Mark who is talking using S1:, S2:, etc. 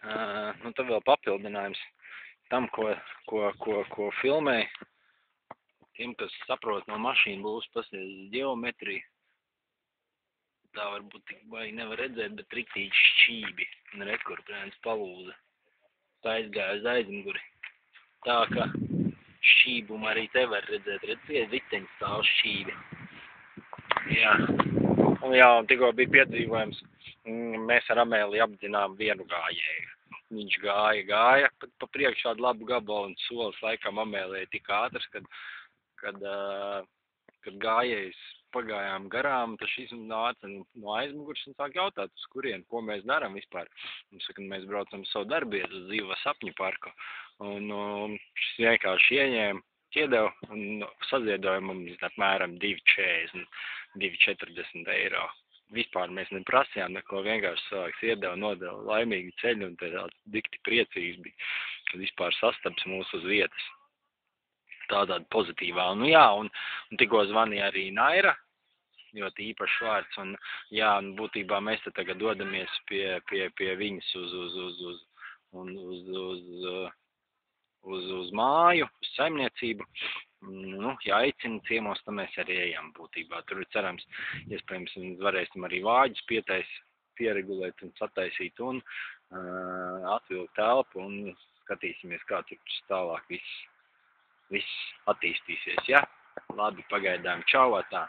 S1: Nu, tad vēl papildinājums tam, ko filmēja. Tiem, kas saprot no mašīnu būs pasties geometriju, tā varbūt tik baigi nevar redzēt, bet riktīgi šķībi un rekurprēns palūza. Tā aizgāja uz aizmuguri. Tā, ka šķībumu arī te var redzēt, redziet, riteņi stāv šķībi. Jā. Un tikko bija piedzīvojums, mēs ar Amēliju apdzinām vienu gājēju. Viņš gāja pa priekšā labu gabalu un solis laikam Amēlijai tik ātrs, kad gājējs pagājām garām, tad šis nāca no aizmugurs un sāk jautāt, uz kurien, ko mēs darām vispār. Un saka, mēs braucam savu darbietu uz dzīvo sapņu parku. Un šis vienkārši ieņēma, iedeva un saziedoja mums apmēram 2,40, 2,40 eiro. Vispār mēs neprasījām neko, vienkārši cilvēks iedeva, nodeva laimīgi ceļu un tāds dikti priecīgs bija, kad vispār sastaps mūs uz vietas. Tāda pozitīvā. Un jā, un tikko zvanīja arī Naira, ļoti īpašs vārds, un jā, un būtībā mēs te tagad dodamies pie viņas uz māju, uz saimniecību. Nu, ja aicina ciemos, tad mēs arī ejam būtībā. Tur cerams, iespējams, varēsim arī vāģus pieregulēt un sataisīt un atvilkt telpu un skatīsimies, kā tur tālāk viss attīstīsies, ja? Labi, pagaidām, čau, tā.